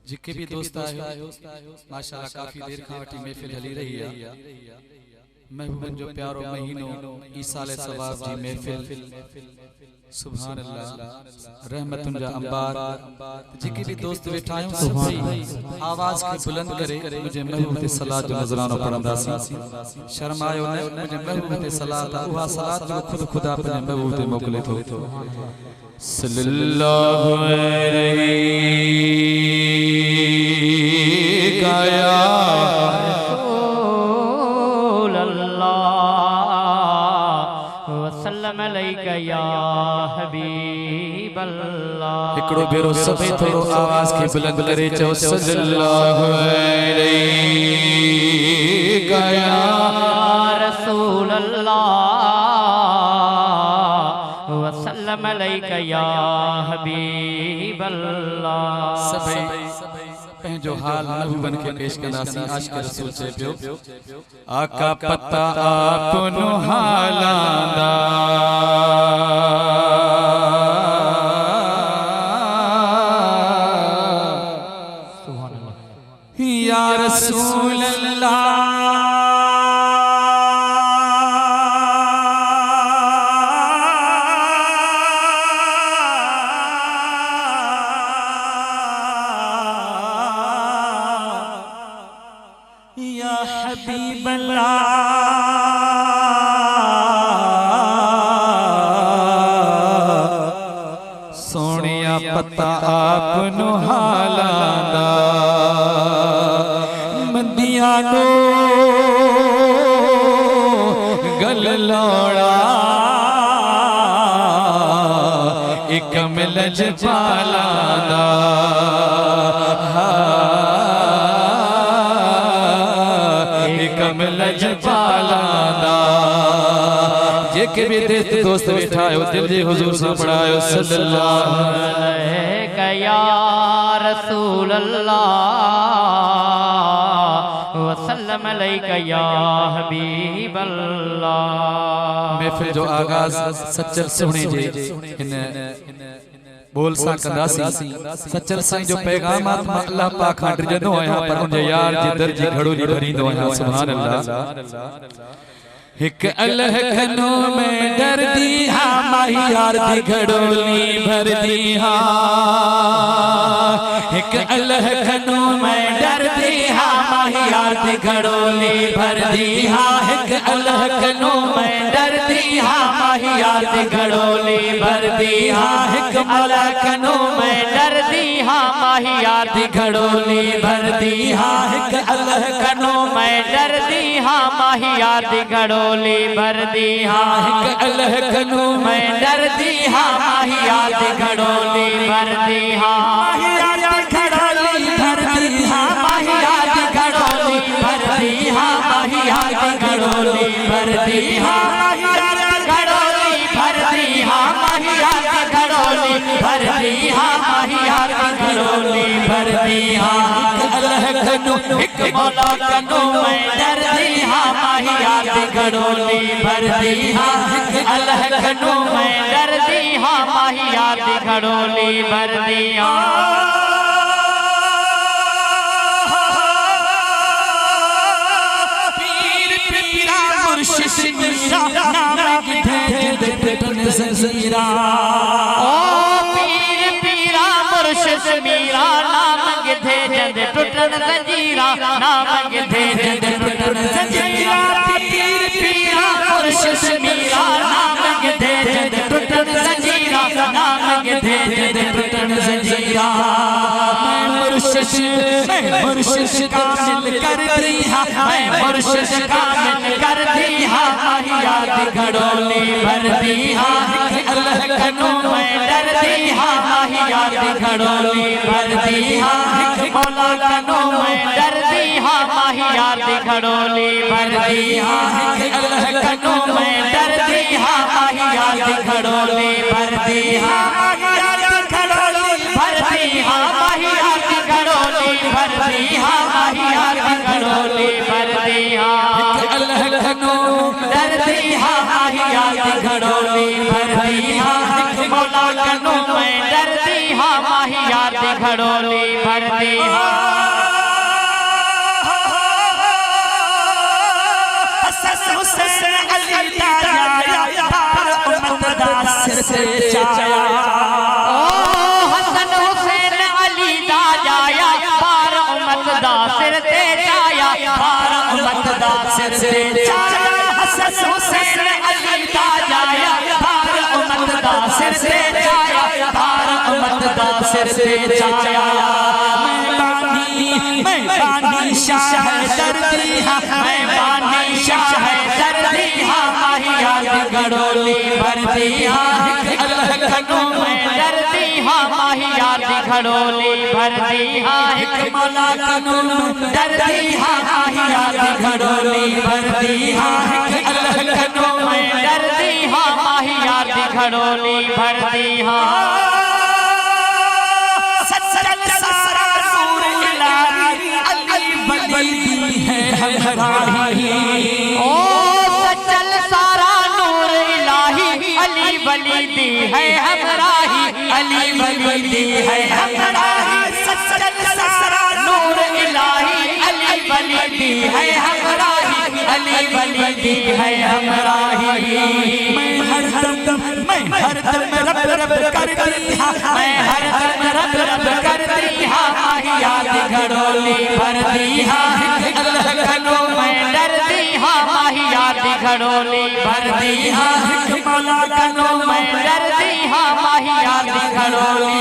जिके भी दोस्त आए माशाल्लाह काफी देर खां वठी महफिल हली रही है। महबूबन जो प्यारो महीनो ईसाले सवाब जी महफिल सुभान अल्लाह रहमतुन जा अंबार जिके भी दोस्त वेठा आयो सभई आवाज के बुलंद करे मुझे महबूब ते सलात जो नजरानो पढ़ंदासी शर्म आयो न मुझे महबूब ते सलात उहा सलात जो खुद खुदा अपने महबूब ते मोकले थो सल्लल्लाहु अलैहि या रसूल अल्लाह वसल्लम अलैका या हबीब अल्लाह। एकड़ो बेरो सभई थोड़ो आवाज के बुलंद करे चो सल्लल्लाहु अलैहि या रसूल अल्लाह वसल्लम अलैका या हबीब अल्लाह। सभई जो हाल महबूबन के पेश कंदासी आशिक रसूल से पियो आका पता आपनो हालांदा सुभान अल्लाह या रसूल अल्लाह हबीब अल्लाह सोनिया पता आपनो हालांदा मंदिया नो गल लौड़ा एक मिलज पालांदा जेके भी दोस्त बैठा है दिल जी हुजूर से पढ़ायो सल्लल्लाहु अलैहि या रसूल अल्लाह वसल्लम अलैका या हबीब अल्लाह। महफिल जो आगाज सच्चर सुने जे इन बोल सा कंदासी सच्चर साईं जो पैगामात अल्लाह पाक खां ड्रिजंदो आया पर उनजे यार जी दर्जी घड़ोली भरींदो आया सुभान अल्लाह। एक अल्लाह खनो में डर दी हा माही यार दी घड़ोली भर दी हा एक अल्लाह खनो में डर दी हा माही यार दी घड़ोली भर दी हा एक अल्लाह खनो में डर दी हा माही यार दी घड़ोली भर दी हा एक अल्लाह खनो में डर दी हा माही यार दी घड़ोली भर दी हा एक अल्लाह खनो में डर दी हा माही यार दी घड़ोली भर दी हा एक अल्लाह कनो मैं डर दी हा माही यार दी घड़ोली भर दी हा माही यार दी घड़ोली भर दी हा माही यार दी घड़ोली भर दी हा माही यार दी घड़ोली भर दी हा माही यार दी घड़ोली भर दी हा माही यार दी घड़ोली भर दी हा माही यार दी घड़ोली भर दी हा अल्लाह कनो एक मौला कनो मैं डर दी हा माही यार दी घड़ोली भर दी हा अल्लाह कनो मैं डर दी हा माही यार दी घड़ोली भर दी हा। पीर पीरा मुर्शिद मिर्जा नाम गिधे टूटन जंजीरा ओ पीर पीरा मुर्शिद मीरा नाम गिधे टूटन जंजीरा नाम गिधे टूटन जंजीरा पीर पीरा मुर्शिद मीरा नाम गिधे टूटन जंजीरा नाम गिधे टूटन जंजीरा मैं मुर्शिद कामिल कर दी हा मैं मुर्शिद कामिल कर दी हा माही यार दी घड़ोली भर दी हा अल्लाह कनो मैं डर दी हा माही यार दी घड़ोली भर दी हा मौला कनो मैं डर दी हा माही यार दी घड़ोली भर दी हा अल्लाह कनो मैं डर दी हा माही यार दी घड़ोली भर दी हा माही यार दी घड़ोली भर दी हा माही यार दी घड़ोली भर दी हा माही यार दी घड़ोली भर दी हा अल्लाह कनो डरती हाँ माहिया दी घड़ोली भरती हाँ एक मौला कनो मैं डरती हाँ माहिया दी घड़ोली भरती हाँ हुसैन अली जाया पार उम्मत दा सिर से चाया ओ हसन हुसैन अली दा जाया पार उम्मत दा सिर से चाया पार उम्मत दा सिर से चाया हसन हुसैन अली दा जाया पार उम्मत दा सिर से चाया पार उम्मत दा सिर से चाया मैं बानी शाह दर्दी हाँ मैं बानी शाह दर्दी हाँ माहिया दी घड़ोली भरती हाँ अल्लाह कनो मैं डरती हाँ माहिया दी घड़ोली भरती हाँ एक मौला कनो डरती हाँ माहिया दी घड़ोली भरती हाँ अल्लाह कनो मैं डरती हाँ माहिया दी घड़ोली भरती हाँ है हमराही ओ सचल सारा नूर इलाही अली वली दी है हमराही अली वली दी है हमराही सचल सारा नूर इलाही अली वली दी है हमराही अली वली दी है हमराही मैं हरदम रब रब करती हाँ मैं हरदम रब रब करती हाँ माहिया दी घड़ोली भरती हाँ अल्लाह कनो मैं डरती हाँ माहिया दी घड़ोली भरती हाँ मौला कनो मैं डरती हाँ माहिया दी घड़ोली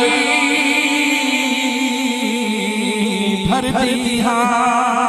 भरती हाँ